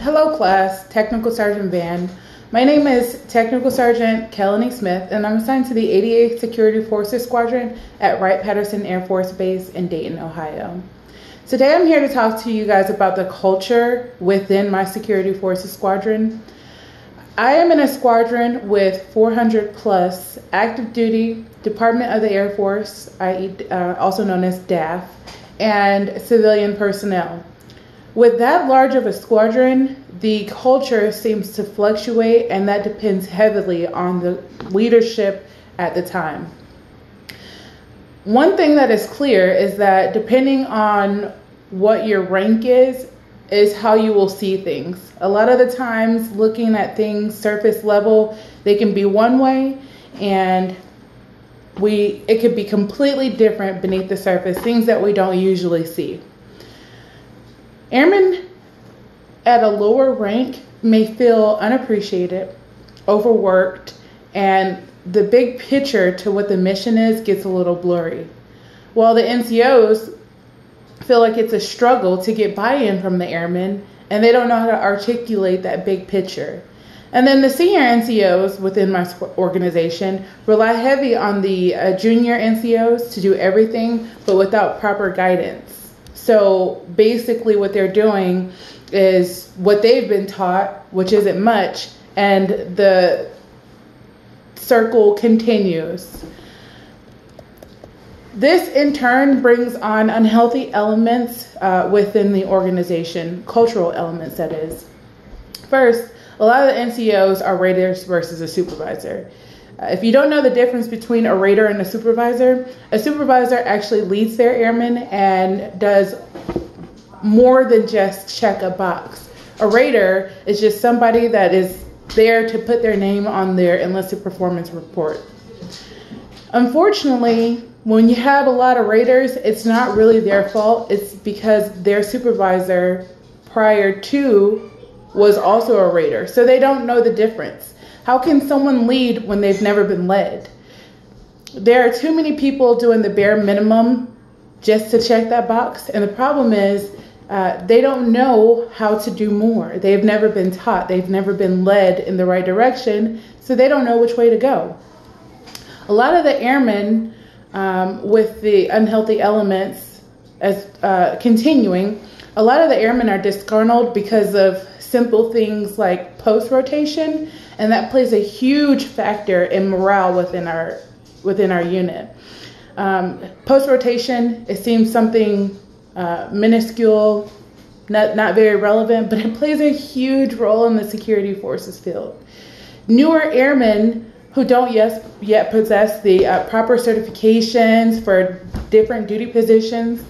Hello class, Technical Sergeant Van. My name is Technical Sergeant Kelaine Smith, and I'm assigned to the 88th Security Forces Squadron at Wright-Patterson Air Force Base in Dayton, Ohio. Today I'm here to talk to you guys about the culture within my Security Forces Squadron. I am in a squadron with 400 plus active duty, Department of the Air Force, i.e. Also known as DAF, and civilian personnel. With that large of a squadron, the culture seems to fluctuate, and that depends heavily on the leadership at the time. One thing that is clear is that depending on what your rank is how you will see things. A lot of the times, looking at things surface level, they can be one way, and it could be completely different beneath the surface, things that we don't usually see. Airmen at a lower rank may feel unappreciated, overworked, and the big picture to what the mission is gets a little blurry. While the NCOs feel like it's a struggle to get buy-in from the airmen, and they don't know how to articulate that big picture. And then the senior NCOs within my organization rely heavy on the junior NCOs to do everything, but without proper guidance. So basically what they're doing is what they've been taught, which isn't much, and the circle continues. This in turn brings on unhealthy elements within the organization, cultural elements that is. First, a lot of the NCOs are raters versus a supervisor. If you don't know the difference between a rater and a supervisor actually leads their airmen and does more than just check a box. A rater is just somebody that is there to put their name on their enlisted performance report. Unfortunately, when you have a lot of raters, it's not really their fault. It's because their supervisor prior to was also a rater, so they don't know the difference. How can someone lead when they've never been led? There are too many people doing the bare minimum just to check that box. And the problem is they don't know how to do more. They've never been taught. They've never been led in the right direction. So they don't know which way to go. A lot of the airmen with the unhealthy elements as continuing, a lot of the airmen are disgruntled because of simple things like post-rotation, and that plays a huge factor in morale within our unit. Post-rotation, it seems something minuscule, not very relevant, but it plays a huge role in the security forces field. Newer airmen who don't yet possess the proper certifications for different duty positions,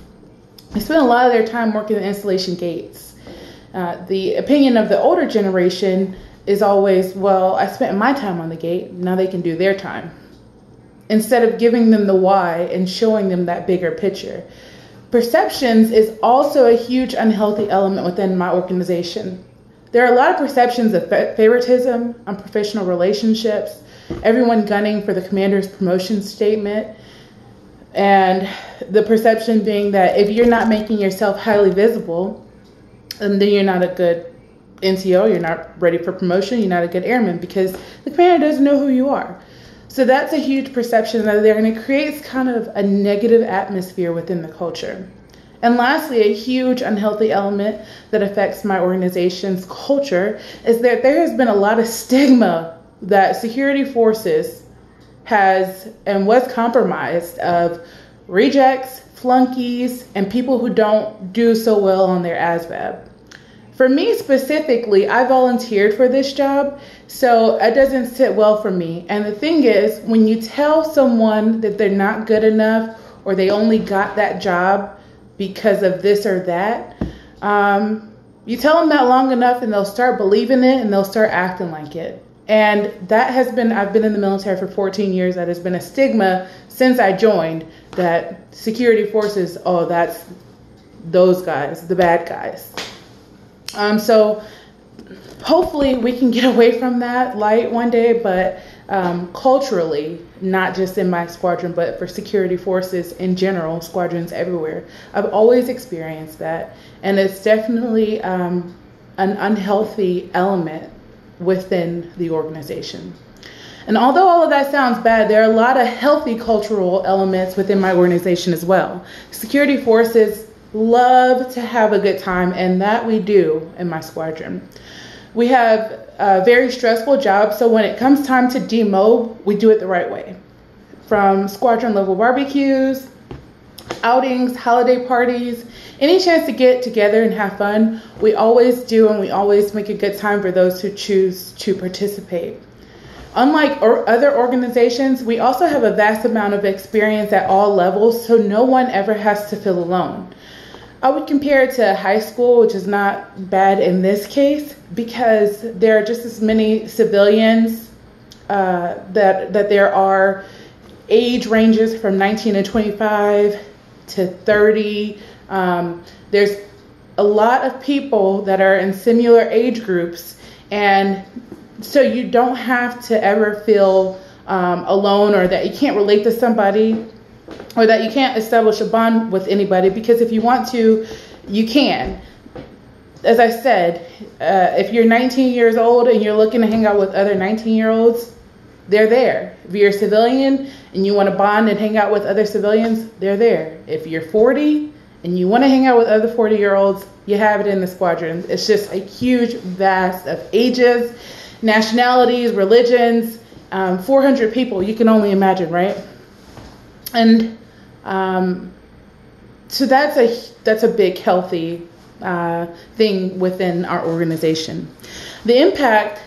they spend a lot of their time working the installation gates. The opinion of the older generation is always, well, I spent my time on the gate, now they can do their time. Instead of giving them the why and showing them that bigger picture. Perceptions is also a huge unhealthy element within my organization. There are a lot of perceptions of favoritism, unprofessional relationships, everyone gunning for the commander's promotion statement, and the perception being that if you're not making yourself highly visible, and then you're not a good NCO, you're not ready for promotion, you're not a good airman because the commander doesn't know who you are. So that's a huge perception that there, and it creates kind of a negative atmosphere within the culture. And lastly, a huge unhealthy element that affects my organization's culture is that there has been a lot of stigma that security forces has and was compromised of rejects, flunkies, and people who don't do so well on their ASVAB. For me specifically, I volunteered for this job, so it doesn't sit well for me. And the thing is, when you tell someone that they're not good enough or they only got that job because of this or that, you tell them that long enough and they'll start believing it and they'll start acting like it. And that has been, I've been in the military for 14 years, that has been a stigma since I joined, that security forces, oh, that's those guys, the bad guys. So hopefully we can get away from that light one day, but culturally, not just in my squadron, but for security forces in general, squadrons everywhere, I've always experienced that. And it's definitely an unhealthy element within the organization. And although all of that sounds bad, there are a lot of healthy cultural elements within my organization as well. Security forces love to have a good time, and that we do in my squadron. We have a very stressful job, so when it comes time to demob, we do it the right way. From squadron level barbecues, outings, holiday parties, any chance to get together and have fun, we always do, and we always make a good time for those who choose to participate. Unlike other organizations, we also have a vast amount of experience at all levels, so no one ever has to feel alone. I would compare it to high school, which is not bad in this case, because there are just as many civilians that there are age ranges from 19 to 25 to 30. There's a lot of people that are in similar age groups, and so you don't have to ever feel alone, or that you can't relate to somebody, or that you can't establish a bond with anybody, because if you want to, you can. As I said, if you're 19 years old and you're looking to hang out with other 19-year-olds, they're there. If you're a civilian and you want to bond and hang out with other civilians, they're there. If you're 40 and you want to hang out with other 40-year-olds, you have it in the squadron. It's just a huge vast of ages, nationalities, religions, 400 people. You can only imagine, right? And so that's a big healthy thing within our organization. The impact,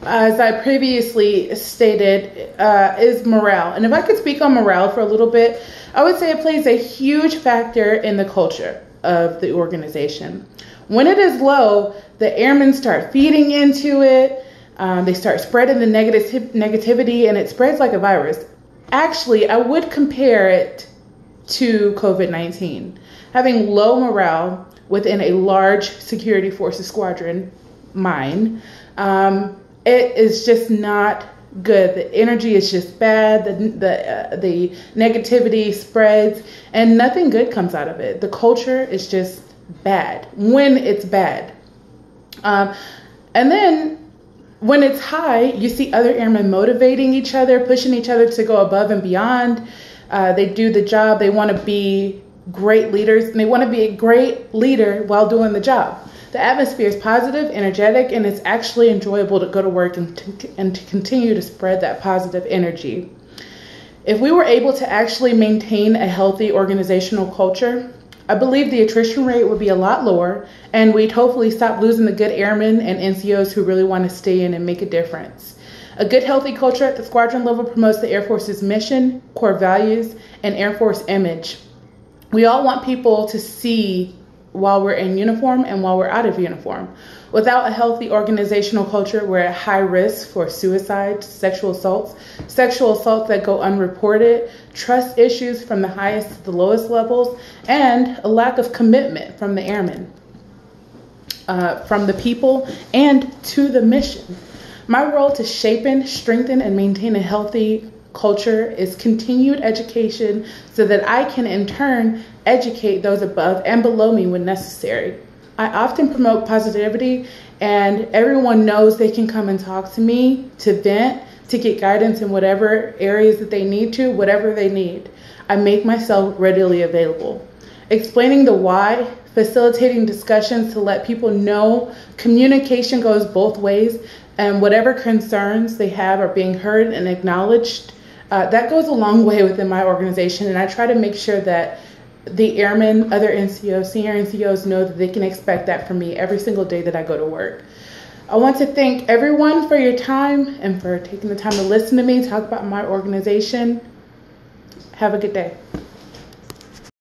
as I previously stated, is morale. And if I could speak on morale for a little bit, I would say it plays a huge factor in the culture of the organization. When it is low, the airmen start feeding into it. They start spreading the negativity, and it spreads like a virus. Actually, I would compare it to COVID-19. Having low morale within a large security forces squadron, mine, it is just not good. The energy is just bad. The negativity spreads, and nothing good comes out of it. The culture is just bad when it's bad. And then when it's high, you see other airmen motivating each other, pushing each other to go above and beyond. They do the job. They want to be great leaders, and they want to be a great leader while doing the job. The atmosphere is positive, energetic, and it's actually enjoyable to go to work and to continue to spread that positive energy. If we were able to actually maintain a healthy organizational culture, I believe the attrition rate would be a lot lower, and we'd hopefully stop losing the good airmen and NCOs who really want to stay in and make a difference. A good, healthy culture at the squadron level promotes the Air Force's mission, core values, and Air Force image. We all want people to see while we're in uniform and while we're out of uniform. Without a healthy organizational culture, we're at high risk for suicide, sexual assaults that go unreported, trust issues from the highest to the lowest levels, and a lack of commitment from the airmen, from the people, and to the mission. My role to shape, strengthen, and maintain a healthy culture is continued education so that I can in turn educate those above and below me when necessary. I often promote positivity, and everyone knows they can come and talk to me to vent, to get guidance in whatever areas that they need to, whatever they need. I make myself readily available. Explaining the why, facilitating discussions to let people know communication goes both ways, and whatever concerns they have are being heard and acknowledged. That goes a long way within my organization, and I try to make sure that the airmen, other NCOs, senior NCOs know that they can expect that from me every single day that I go to work. I want to thank everyone for your time and for taking the time to listen to me talk about my organization. Have a good day.